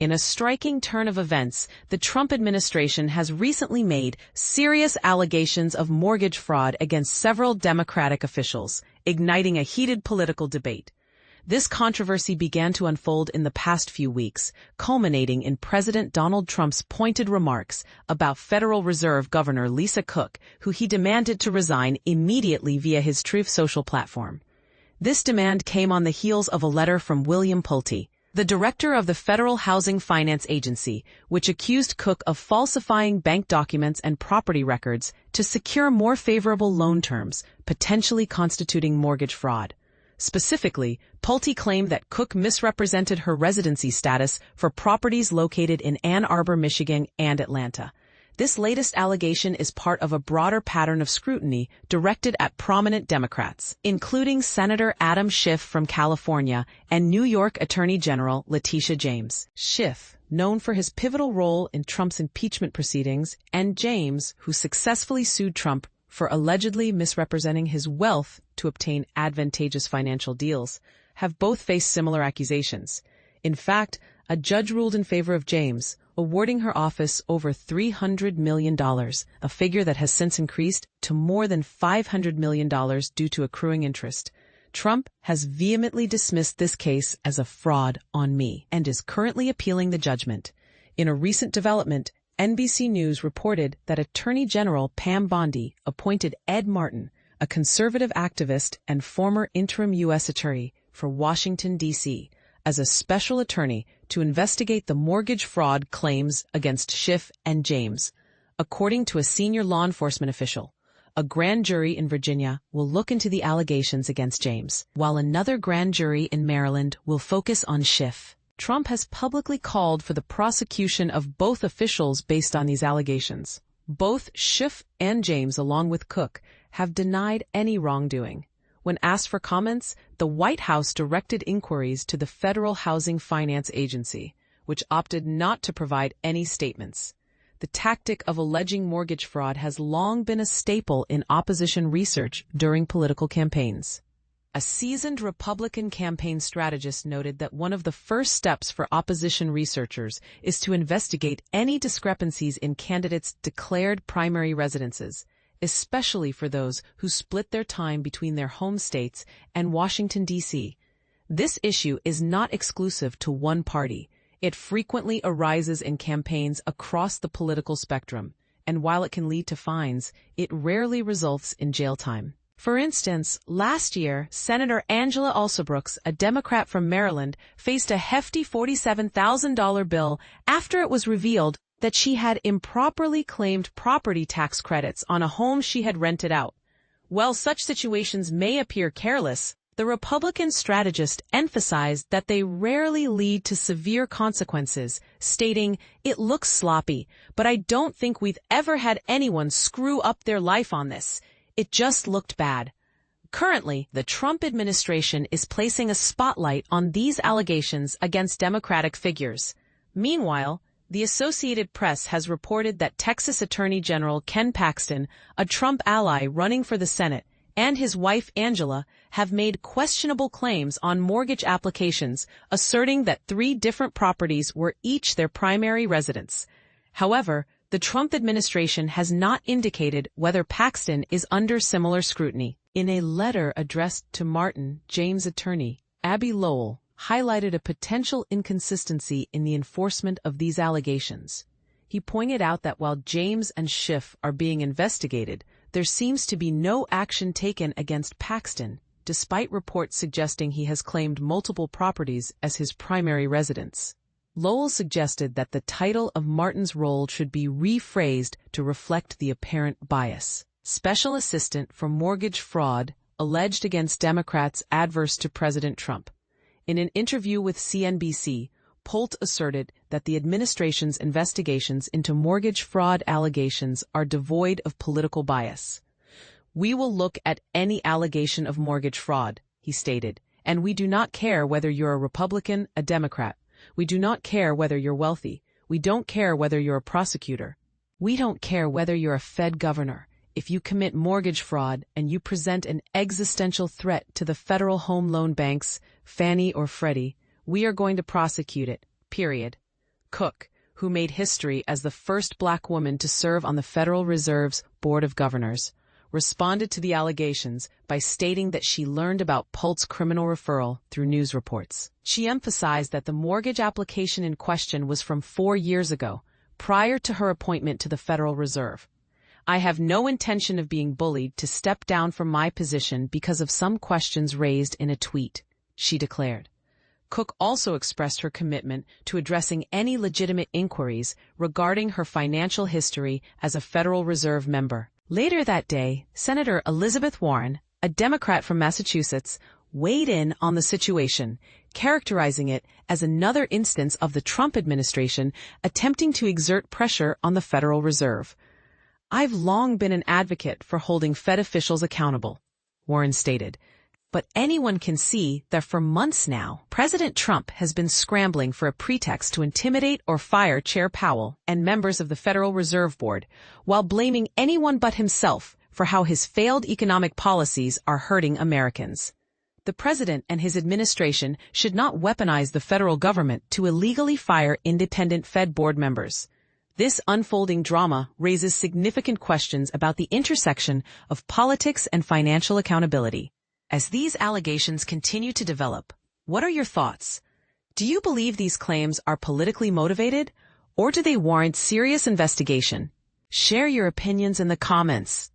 In a striking turn of events, the Trump administration has recently made serious allegations of mortgage fraud against several Democratic officials, igniting a heated political debate. This controversy began to unfold in the past few weeks, culminating in President Donald Trump's pointed remarks about Federal Reserve Governor Lisa Cook, who he demanded to resign immediately via his Truth Social platform. This demand came on the heels of a letter from William Pulte, the director of the Federal Housing Finance Agency, which accused Cook of falsifying bank documents and property records to secure more favorable loan terms, potentially constituting mortgage fraud. Specifically, Pulte claimed that Cook misrepresented her residency status for properties located in Ann Arbor, Michigan, and Atlanta. This latest allegation is part of a broader pattern of scrutiny directed at prominent Democrats, including Senator Adam Schiff from California and New York Attorney General Letitia James. Schiff, known for his pivotal role in Trump's impeachment proceedings, and James, who successfully sued Trump for allegedly misrepresenting his wealth to obtain advantageous financial deals, have both faced similar accusations. In fact, a judge ruled in favor of James, awarding her office over $300 million, a figure that has since increased to more than $500 million due to accruing interest. Trump has vehemently dismissed this case as a fraud on me and is currently appealing the judgment. In a recent development, NBC News reported that Attorney General Pam Bondi appointed Ed Martin, a conservative activist and former interim U.S. attorney for Washington, D.C., as a special attorney to investigate the mortgage fraud claims against Schiff and James. According to a senior law enforcement official, a grand jury in Virginia will look into the allegations against James, while another grand jury in Maryland will focus on Schiff. Trump has publicly called for the prosecution of both officials based on these allegations. Both Schiff and James, along with Cook, have denied any wrongdoing. When asked for comments, the White House directed inquiries to the Federal Housing Finance Agency, which opted not to provide any statements. The tactic of alleging mortgage fraud has long been a staple in opposition research during political campaigns. A seasoned Republican campaign strategist noted that one of the first steps for opposition researchers is to investigate any discrepancies in candidates' declared primary residences, especially for those who split their time between their home states and Washington, D.C. This issue is not exclusive to one party. It frequently arises in campaigns across the political spectrum, and while it can lead to fines, it rarely results in jail time. For instance, last year, Senator Angela Alsobrooks, a Democrat from Maryland, faced a hefty $47,000 bill after it was revealed that she had improperly claimed property tax credits on a home she had rented out. While such situations may appear careless, the Republican strategist emphasized that they rarely lead to severe consequences, stating, "It looks sloppy, but I don't think we've ever had anyone screw up their life on this. It just looked bad." Currently, the Trump administration is placing a spotlight on these allegations against Democratic figures. Meanwhile, the Associated Press has reported that Texas Attorney General Ken Paxton, a Trump ally running for the Senate, and his wife Angela have made questionable claims on mortgage applications, asserting that 3 different properties were each their primary residence. However, the Trump administration has not indicated whether Paxton is under similar scrutiny. In a letter addressed to Martin, James' attorney, Abby Lowell highlighted a potential inconsistency in the enforcement of these allegations. He pointed out that while James and Schiff are being investigated, there seems to be no action taken against Paxton, despite reports suggesting he has claimed multiple properties as his primary residence. Lowell suggested that the title of Martin's role should be rephrased to reflect the apparent bias. Special Assistant for Mortgage Fraud, alleged against Democrats adverse to President Trump. In an interview with CNBC, Pulte asserted that the administration's investigations into mortgage fraud allegations are devoid of political bias. "We will look at any allegation of mortgage fraud," he stated, "and we do not care whether you're a Republican, a Democrat. We do not care whether you're wealthy. We don't care whether you're a prosecutor. We don't care whether you're a Fed governor. If you commit mortgage fraud and you present an existential threat to the federal home loan banks, Fannie or Freddie, we are going to prosecute it, period." Cook, who made history as the first black woman to serve on the Federal Reserve's Board of Governors, responded to the allegations by stating that she learned about Pult's criminal referral through news reports. She emphasized that the mortgage application in question was from 4 years ago, prior to her appointment to the Federal Reserve. "I have no intention of being bullied to step down from my position because of some questions raised in a tweet," she declared. Cook also expressed her commitment to addressing any legitimate inquiries regarding her financial history as a Federal Reserve member. Later that day, Senator Elizabeth Warren, a Democrat from Massachusetts, weighed in on the situation, characterizing it as another instance of the Trump administration attempting to exert pressure on the Federal Reserve. "I've long been an advocate for holding Fed officials accountable," Warren stated. "But anyone can see that for months now, President Trump has been scrambling for a pretext to intimidate or fire Chair Powell and members of the Federal Reserve Board, while blaming anyone but himself for how his failed economic policies are hurting Americans. The president and his administration should not weaponize the federal government to illegally fire independent Fed board members." This unfolding drama raises significant questions about the intersection of politics and financial accountability. As these allegations continue to develop, what are your thoughts? Do you believe these claims are politically motivated, or do they warrant serious investigation? Share your opinions in the comments.